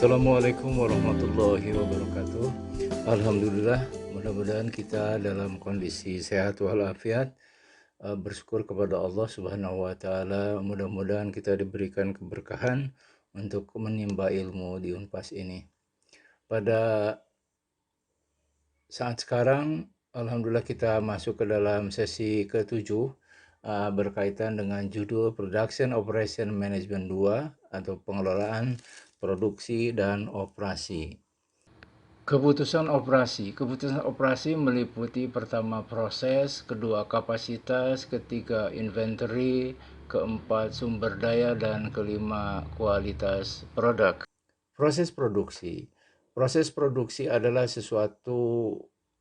Assalamualaikum warahmatullahi wabarakatuh. Alhamdulillah, mudah-mudahan kita dalam kondisi sehat walafiat. Bersyukur kepada Allah Subhanahu wa Ta'ala. Mudah-mudahan kita diberikan keberkahan untuk menimba ilmu di Unpas ini. Pada saat sekarang, alhamdulillah kita masuk ke dalam sesi ke-7 berkaitan dengan judul Production Operation Management 2 atau pengelolaan produksi dan operasi. Keputusan operasi meliputi pertama proses, kedua kapasitas, ketiga inventory, keempat sumber daya, dan kelima kualitas produk. Proses produksi adalah sesuatu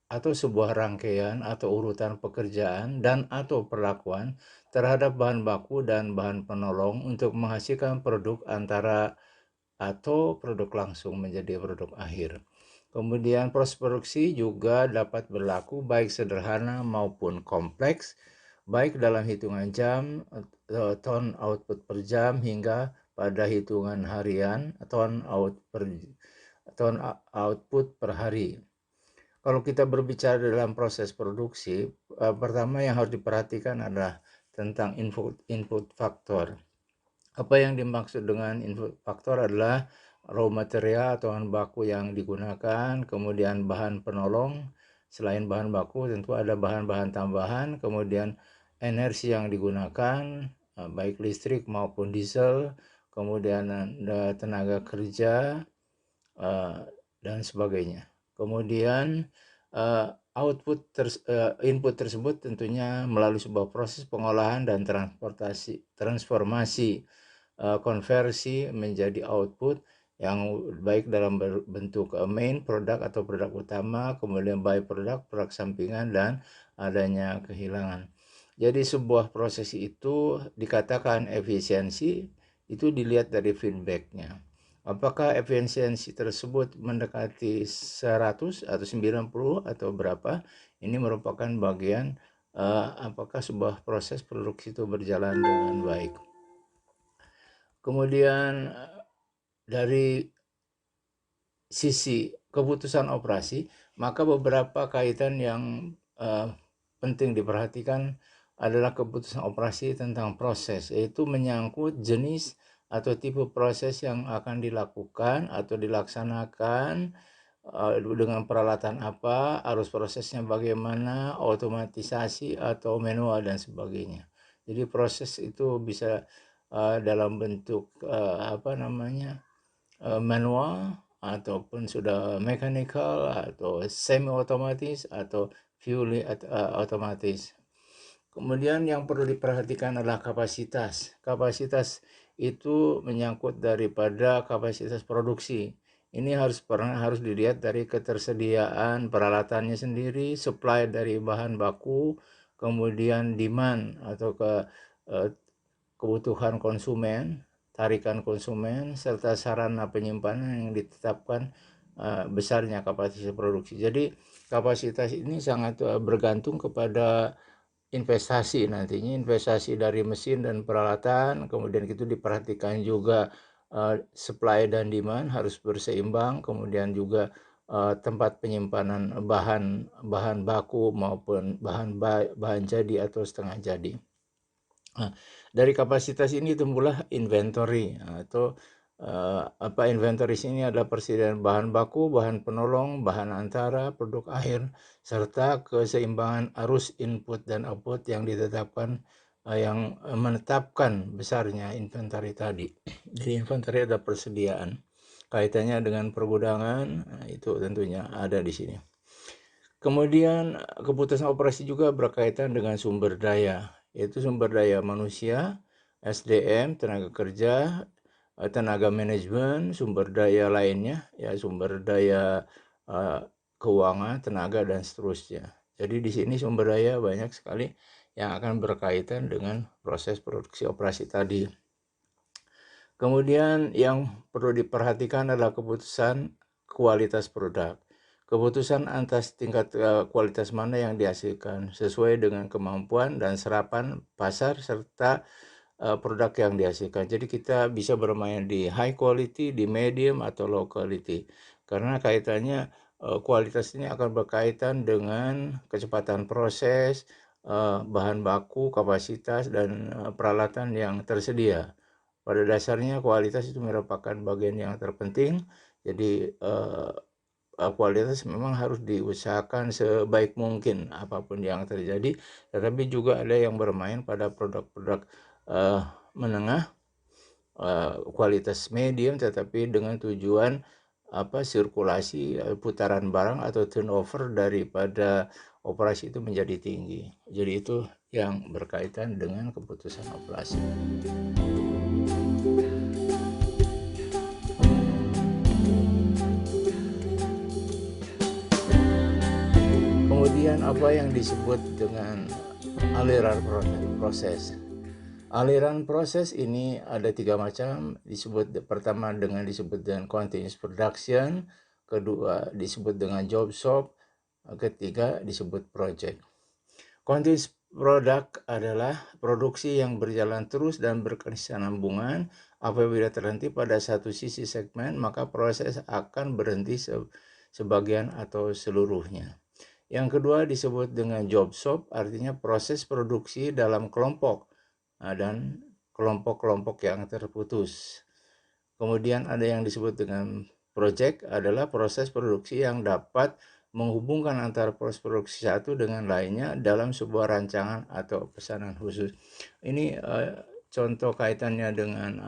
atau sebuah rangkaian atau urutan pekerjaan dan atau perlakuan terhadap bahan baku dan bahan penolong untuk menghasilkan produk atau produk langsung menjadi produk akhir. Kemudian proses produksi juga dapat berlaku baik sederhana maupun kompleks, baik dalam hitungan jam, ton output per jam, hingga pada hitungan harian, ton output per hari. Kalau kita berbicara dalam proses produksi, pertama yang harus diperhatikan adalah tentang input faktor. Apa yang dimaksud dengan input faktor adalah raw material atau bahan baku yang digunakan, kemudian bahan penolong, selain bahan baku tentu ada bahan-bahan tambahan, kemudian energi yang digunakan, baik listrik maupun diesel, kemudian tenaga kerja, dan sebagainya. Kemudian input tersebut tentunya melalui sebuah proses pengolahan dan transformasi konversi menjadi output yang baik dalam bentuk main produk atau produk utama, kemudian by produk sampingan, dan adanya kehilangan. Jadi sebuah proses itu dikatakan efisiensi itu dilihat dari feedbacknya. Apakah efisiensi tersebut mendekati 100 atau 90 atau berapa? Ini merupakan bagian apakah sebuah proses produksi itu berjalan dengan baik. Kemudian dari sisi keputusan operasi, maka beberapa kaitan yang penting diperhatikan adalah keputusan operasi tentang proses, yaitu menyangkut jenis atau tipe proses yang akan dilakukan atau dilaksanakan, dengan peralatan apa, arus prosesnya bagaimana, otomatisasi atau manual, dan sebagainya. Jadi proses itu bisa dalam bentuk manual ataupun sudah mechanical atau semi otomatis atau fully otomatis. Kemudian yang perlu diperhatikan adalah kapasitas. Kapasitas itu menyangkut daripada kapasitas produksi. Ini harus dilihat dari ketersediaan peralatannya sendiri, supply dari bahan baku, kemudian demand atau kebutuhan konsumen, tarikan konsumen, serta sarana penyimpanan yang ditetapkan besarnya kapasitas produksi. Jadi kapasitas ini sangat bergantung kepada investasi nantinya, investasi dari mesin dan peralatan. Kemudian itu diperhatikan juga supply dan demand harus berseimbang, kemudian juga tempat penyimpanan bahan baku maupun bahan jadi atau setengah jadi. Dari kapasitas ini tumbuhlah inventory atau inventory ini adalah persediaan bahan baku, bahan penolong, bahan antara, produk akhir, serta keseimbangan arus input dan output yang ditetapkan, yang menetapkan besarnya inventory tadi. Jadi inventory adalah persediaan, kaitannya dengan pergudangan, itu tentunya ada di sini. Kemudian keputusan operasi juga berkaitan dengan sumber daya, yaitu sumber daya manusia, SDM, tenaga kerja, tenaga manajemen, sumber daya lainnya, ya sumber daya keuangan, tenaga, dan seterusnya. Jadi di sini sumber daya banyak sekali yang akan berkaitan dengan proses produksi operasi tadi. Kemudian yang perlu diperhatikan adalah keputusan kualitas produk. Keputusan atas tingkat kualitas mana yang dihasilkan sesuai dengan kemampuan dan serapan pasar serta produk yang dihasilkan. Jadi kita bisa bermain di high quality, di medium atau low quality. Karena kaitannya kualitas ini akan berkaitan dengan kecepatan proses, bahan baku, kapasitas, dan peralatan yang tersedia. Pada dasarnya kualitas itu merupakan bagian yang terpenting. Jadi kualitas memang harus diusahakan sebaik mungkin apapun yang terjadi, tetapi juga ada yang bermain pada produk-produk menengah, kualitas medium, tetapi dengan tujuan sirkulasi, putaran barang atau turnover daripada operasi itu menjadi tinggi. Jadi itu yang berkaitan dengan keputusan operasi. Kemudian apa yang disebut dengan aliran proses? Aliran proses ini ada 3 macam. Pertama disebut dengan continuous production, kedua disebut dengan job shop, ketiga disebut project. Continuous product adalah produksi yang berjalan terus dan berkesinambungan. Apabila terhenti pada satu sisi segmen, maka proses akan berhenti sebagian atau seluruhnya. Yang kedua disebut dengan job shop, artinya proses produksi dalam kelompok dan kelompok-kelompok yang terputus. Kemudian ada yang disebut dengan project, adalah proses produksi yang dapat menghubungkan antara proses produksi satu dengan lainnya dalam sebuah rancangan atau pesanan khusus. Ini contoh kaitannya dengan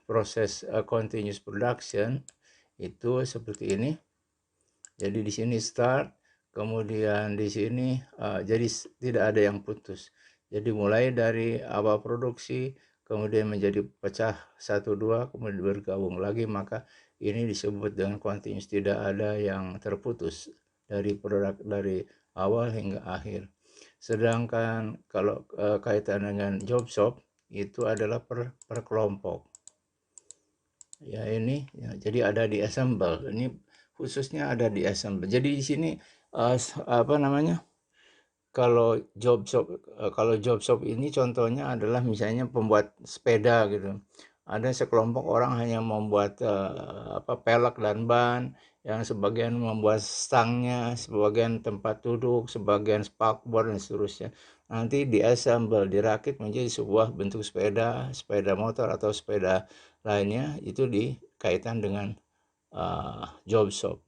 proses continuous production itu seperti ini. Jadi di sini start, kemudian di sini jadi tidak ada yang putus. Jadi mulai dari awal produksi, kemudian menjadi pecah 1-2, kemudian bergabung lagi, maka ini disebut dengan continuous, tidak ada yang terputus dari produk dari awal hingga akhir. Sedangkan kalau kaitan dengan job shop itu adalah per kelompok. Ya ini ya, jadi ada di assemble. Ini khususnya ada di assemble. Jadi di sini kalau job shop ini contohnya adalah misalnya pembuat sepeda gitu. Ada sekelompok orang hanya membuat pelek dan ban, yang sebagian membuat stangnya, sebagian tempat duduk, sebagian spakbor dan seterusnya. Nanti diassemble, dirakit menjadi sebuah bentuk sepeda motor atau sepeda lainnya, itu dikaitan dengan job shop.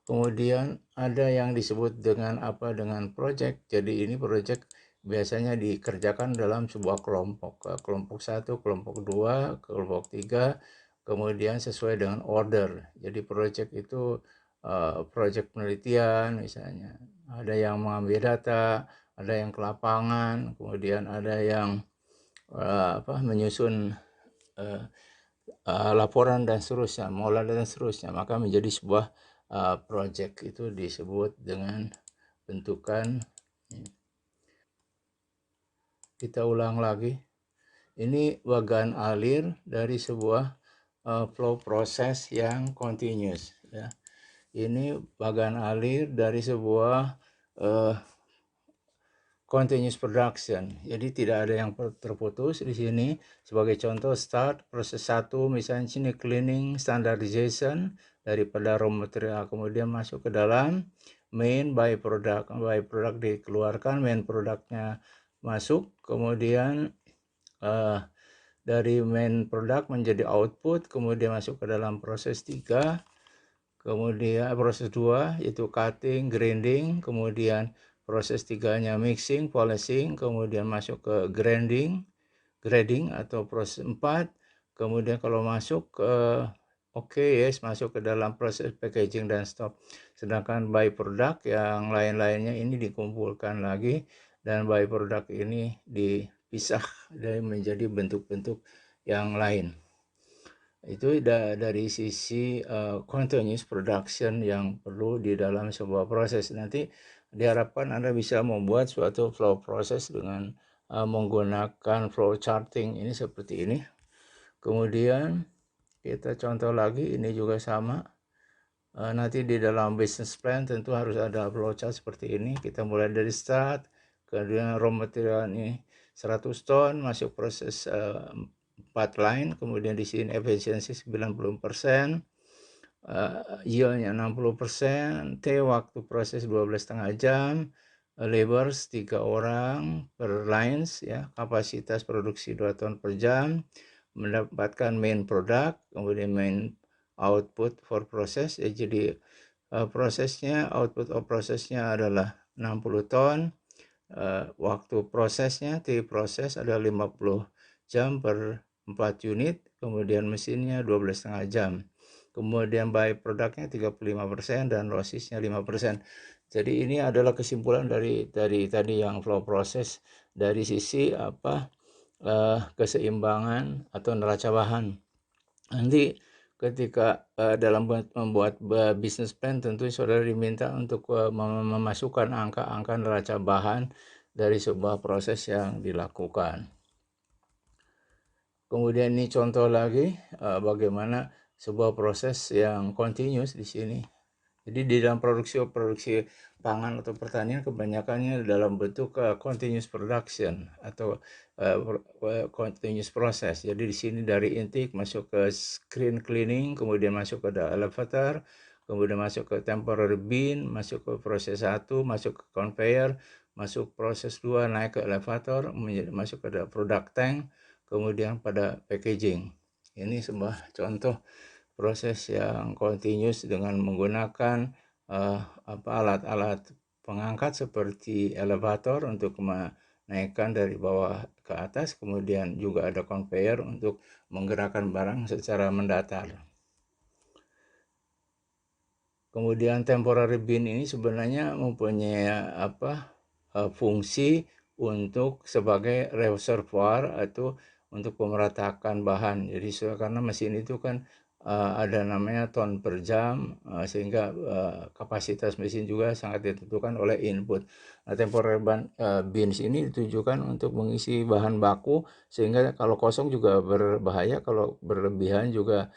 Kemudian ada yang disebut dengan project. Jadi ini project biasanya dikerjakan dalam sebuah kelompok. Kelompok 1, kelompok 2, kelompok 3, kemudian sesuai dengan order. Jadi project itu project penelitian misalnya. Ada yang mengambil data, ada yang ke lapangan, kemudian ada yang menyusun laporan dan seterusnya, mengolah dan seterusnya. Maka menjadi sebuah project, itu disebut dengan bentukan. Kita ulang lagi. Ini bagan alir dari sebuah flow proses yang continuous ya. Ini bagan alir dari sebuah continuous production. Jadi tidak ada yang terputus di sini. Sebagai contoh, start proses 1 misalnya sini cleaning standardization daripada raw material, kemudian masuk ke dalam main byproduct dikeluarkan, main produknya masuk, kemudian dari main product menjadi output, kemudian masuk ke dalam proses 3, kemudian proses 2 yaitu cutting, grinding, kemudian proses 3-nya mixing, polishing, kemudian masuk ke grading atau proses 4, kemudian kalau masuk ke masuk ke dalam proses packaging dan stop. Sedangkan byproduct yang lain-lainnya ini dikumpulkan lagi, dan byproduct ini dipisah dan menjadi bentuk-bentuk yang lain. Itu dari sisi continuous production yang perlu di dalam sebuah proses. Nanti diharapkan Anda bisa membuat suatu flow proses dengan menggunakan flow charting ini seperti ini. Kemudian kita contoh lagi, ini juga sama. Nanti di dalam business plan tentu harus ada flow chart seperti ini. Kita mulai dari start, kemudian raw material ini 100 ton masuk proses 4 line, kemudian di sini efisiensi 90%, yieldnya 60%, waktu proses 12,5 jam, laborers 3 orang per lines ya, kapasitas produksi 2 ton per jam, mendapatkan main product, kemudian main output for process ya, jadi prosesnya, output of prosesnya adalah 60 ton, waktu prosesnya, proses ada 50 jam per 4 unit, kemudian mesinnya 12,5 jam. Kemudian by produknya 35% dan lossisnya 5%. Jadi ini adalah kesimpulan dari tadi yang flow proses dari sisi keseimbangan atau neraca bahan. Nanti ketika dalam membuat bisnis plan, tentu saudara diminta untuk memasukkan angka-angka neraca bahan dari sebuah proses yang dilakukan. Kemudian ini contoh lagi bagaimana sebuah proses yang continuous di sini. Jadi di dalam produksi pangan atau pertanian kebanyakannya dalam bentuk continuous production atau continuous process. Jadi di sini dari intake masuk ke screen cleaning, kemudian masuk ke elevator, kemudian masuk ke temporary bin, masuk ke proses 1, masuk ke conveyor, masuk proses 2, naik ke elevator, masuk ke product tank, kemudian pada packaging. Ini sebuah contoh proses yang continuous dengan menggunakan alat-alat pengangkat seperti elevator untuk menaikkan dari bawah ke atas, kemudian juga ada conveyor untuk menggerakkan barang secara mendatar. Kemudian temporary bin ini sebenarnya mempunyai fungsi untuk sebagai reservoir atau untuk pemeratakan bahan. Jadi karena mesin itu kan ada namanya ton per jam, sehingga kapasitas mesin juga sangat ditentukan oleh input. Nah, temporary bins ini ditujukan untuk mengisi bahan baku, sehingga kalau kosong juga berbahaya, kalau berlebihan juga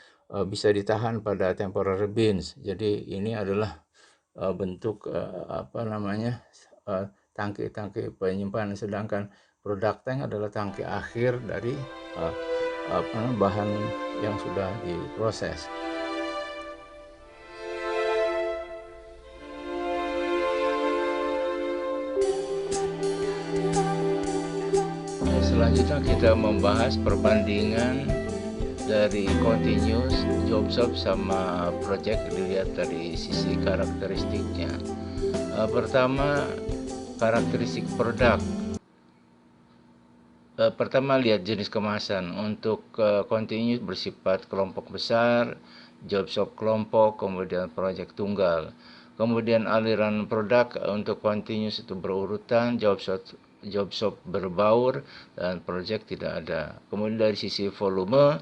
bisa ditahan pada temporary bins. Jadi ini adalah bentuk tangki-tangki penyimpanan, sedangkan product tank adalah tangki akhir dari bahan yang sudah diproses. Selanjutnya kita membahas perbandingan dari continuous, job shop sama project dilihat dari sisi karakteristiknya. Pertama, karakteristik produk. Pertama, lihat jenis kemasan. Untuk continuous bersifat kelompok besar, job shop kelompok, kemudian project tunggal. Kemudian aliran produk untuk continuous itu berurutan, job shop berbaur, dan project tidak ada. Kemudian dari sisi volume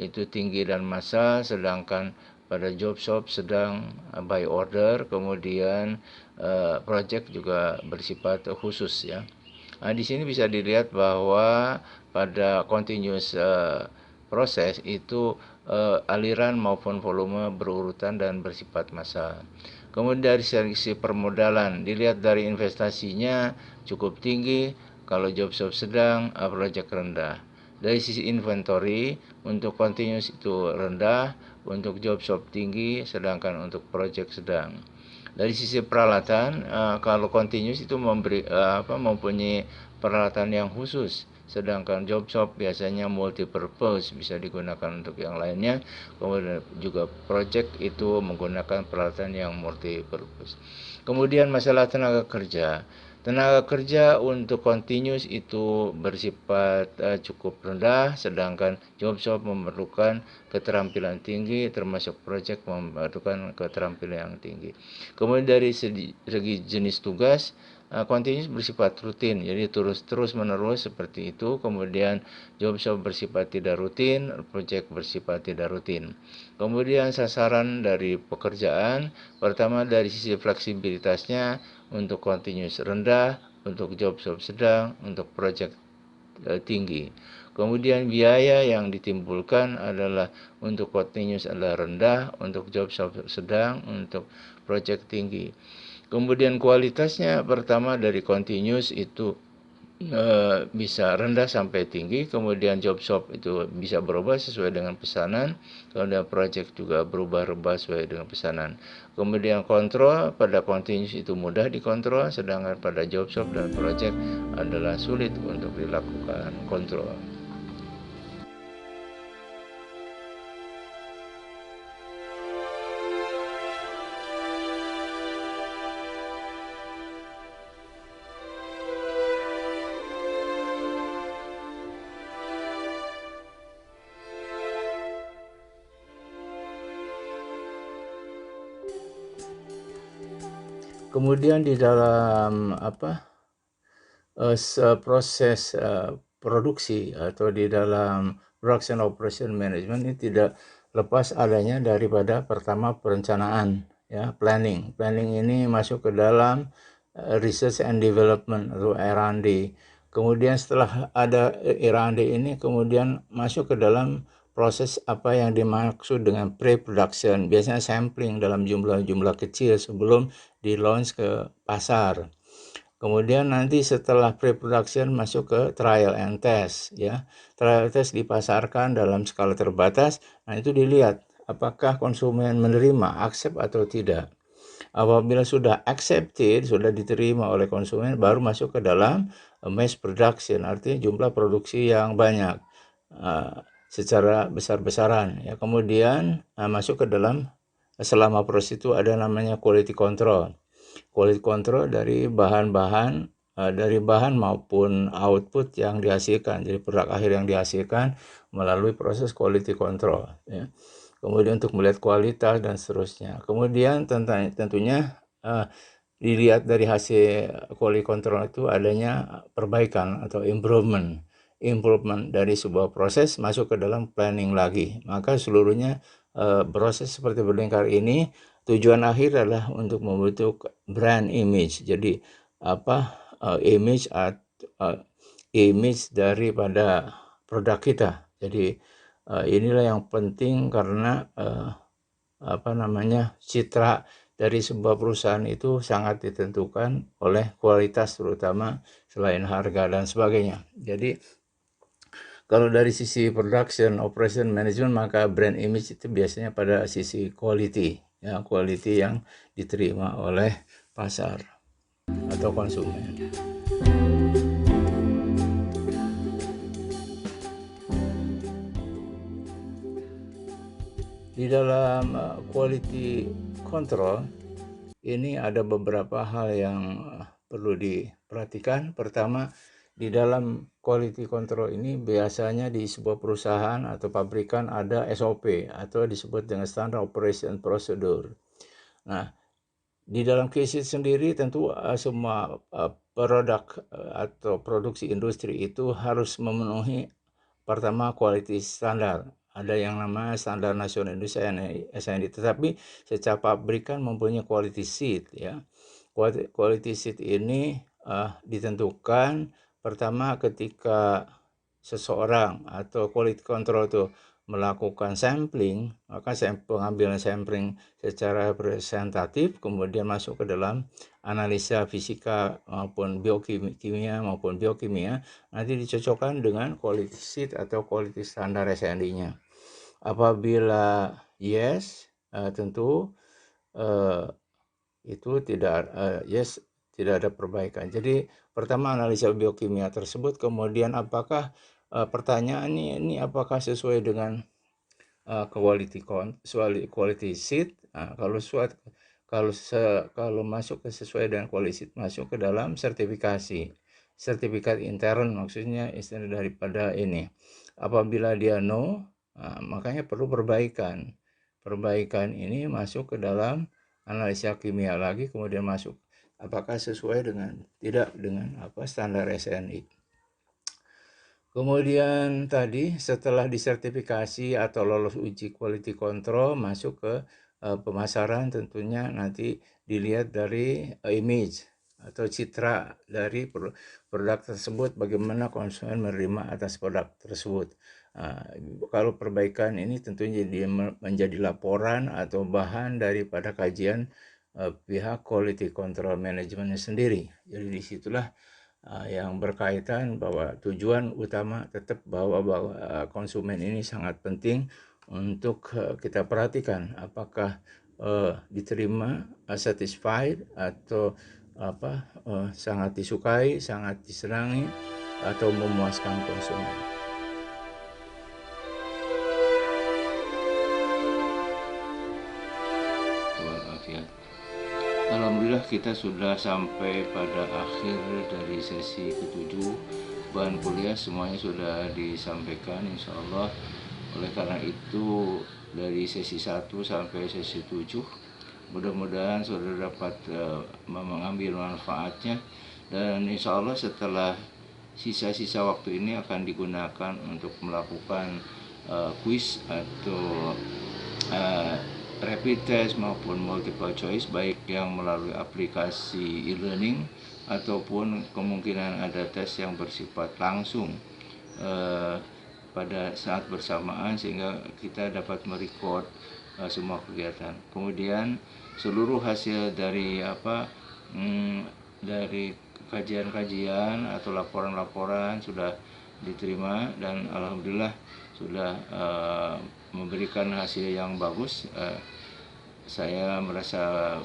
itu tinggi dan massal, sedangkan pada job shop sedang by order, kemudian project juga bersifat khusus ya. Nah, di sini bisa dilihat bahwa pada continuous proses itu aliran maupun volume berurutan dan bersifat massal. Kemudian dari sisi permodalan, dilihat dari investasinya cukup tinggi, kalau job shop sedang, project rendah. Dari sisi inventory, untuk continuous itu rendah, untuk job shop tinggi, sedangkan untuk project sedang. Dari sisi peralatan, kalau continuous itu mempunyai peralatan yang khusus, sedangkan job shop biasanya multi purpose, bisa digunakan untuk yang lainnya. Kemudian juga project itu menggunakan peralatan yang multi purpose. Kemudian masalah tenaga kerja. Tenaga kerja untuk continuous itu bersifat cukup rendah, sedangkan job shop memerlukan keterampilan tinggi, termasuk project memerlukan keterampilan yang tinggi. Kemudian dari segi jenis tugas, continuous bersifat rutin, jadi terus menerus seperti itu. Kemudian job shop bersifat tidak rutin, project bersifat tidak rutin. Kemudian sasaran dari pekerjaan, pertama dari sisi fleksibilitasnya, untuk continuous rendah, untuk job shop sedang, untuk project tinggi. Kemudian biaya yang ditimbulkan adalah untuk continuous adalah rendah, untuk job shop sedang, untuk project tinggi. Kemudian kualitasnya, pertama dari continuous itu bisa rendah sampai tinggi, kemudian job shop itu bisa berubah sesuai dengan pesanan, kemudian project juga berubah-ubah sesuai dengan pesanan. Kemudian kontrol pada continuous itu mudah dikontrol, sedangkan pada job shop dan project adalah sulit untuk dilakukan kontrol. Kemudian di dalam proses produksi atau di dalam production operation management ini tidak lepas adanya daripada pertama perencanaan, ya, planning. Planning ini masuk ke dalam research and development atau R&D. Kemudian setelah ada R&D ini kemudian masuk ke dalam proses apa yang dimaksud dengan pre-production, biasanya sampling dalam jumlah-jumlah kecil sebelum di launch ke pasar. Kemudian nanti setelah pre-production masuk ke trial and test, ya. Trial and test dipasarkan dalam skala terbatas. Nah, itu dilihat apakah konsumen menerima, accept atau tidak. Apabila sudah accepted, sudah diterima oleh konsumen, baru masuk ke dalam mass production, artinya jumlah produksi yang banyak secara besar-besaran, ya. Kemudian masuk ke dalam, selama proses itu ada namanya quality control. Quality control dari bahan-bahan, dari bahan maupun output yang dihasilkan, jadi produk akhir yang dihasilkan melalui proses quality control, ya. Kemudian untuk melihat kualitas dan seterusnya. Kemudian tentunya dilihat dari hasil quality control itu adanya perbaikan atau improvement dari sebuah proses masuk ke dalam planning lagi. Maka seluruhnya proses seperti berlingkar ini tujuan akhir adalah untuk membentuk brand image. Jadi image daripada produk kita. Jadi inilah yang penting karena citra dari sebuah perusahaan itu sangat ditentukan oleh kualitas, terutama selain harga dan sebagainya. Jadi kalau dari sisi production operation management, maka brand image itu biasanya pada sisi quality, ya, quality yang diterima oleh pasar atau konsumen. Di dalam quality control ini ada beberapa hal yang perlu diperhatikan. Pertama, di dalam quality control ini biasanya di sebuah perusahaan atau pabrikan ada SOP atau disebut dengan Standard Operation Procedure. Nah, di dalam QC sendiri tentu semua produk atau produksi industri itu harus memenuhi pertama quality standar. Ada yang namanya standar nasional Indonesia SNI, tetapi setiap pabrikan mempunyai quality sheet, ya. Quality sheet ini ditentukan pertama ketika seseorang atau quality control itu melakukan sampling, maka pengambilan sampling secara representatif kemudian masuk ke dalam analisa fisika maupun biokimia nanti dicocokkan dengan quality sheet atau quality standar SNI-nya. Apabila yes, tentu itu tidak ada perbaikan. Jadi pertama analisa biokimia tersebut, kemudian apakah pertanyaan ini apakah sesuai dengan quality sheet. Nah, kalau masuk ke sesuai dengan quality sheet, masuk ke dalam sertifikat intern, maksudnya istilah daripada ini. Apabila dia no, makanya perlu perbaikan ini masuk ke dalam analisa kimia lagi, kemudian masuk apakah sesuai tidak dengan standar SNI. Kemudian tadi setelah disertifikasi atau lolos uji quality control masuk ke pemasaran, tentunya nanti dilihat dari image atau citra dari produk tersebut, bagaimana konsumen menerima atas produk tersebut. Kalau perbaikan ini tentunya menjadi laporan atau bahan daripada kajian pihak quality control manajemennya sendiri. Jadi disitulah yang berkaitan bahwa tujuan utama tetap bahwa konsumen ini sangat penting untuk kita perhatikan apakah diterima, satisfied, atau sangat disukai, sangat disenangi, atau memuaskan konsumen. Walafiat. Alhamdulillah kita sudah sampai pada akhir dari sesi ke-7. Bahan kuliah semuanya sudah disampaikan insya Allah. Oleh karena itu dari sesi 1 sampai sesi 7 mudah-mudahan saudara dapat mengambil manfaatnya, dan insya Allah setelah sisa-sisa waktu ini akan digunakan untuk melakukan quiz atau rapid test maupun multiple choice, baik yang melalui aplikasi e-learning ataupun kemungkinan ada tes yang bersifat langsung pada saat bersamaan, sehingga kita dapat merecord semua kegiatan. Kemudian seluruh hasil dari dari kajian-kajian atau laporan-laporan sudah diterima, dan alhamdulillah sudah memberikan hasil yang bagus. Saya merasa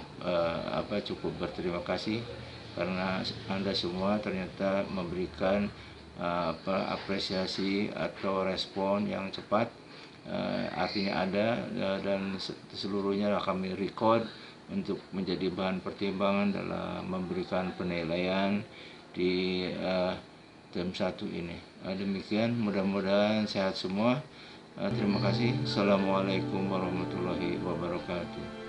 cukup berterima kasih karena Anda semua ternyata memberikan apresiasi atau respon yang cepat. Artinya ada, dan seluruhnya kami record untuk menjadi bahan pertimbangan dalam memberikan penilaian di term 1 ini. Demikian, mudah-mudahan sehat semua. Terima kasih. Assalamualaikum warahmatullahi wabarakatuh.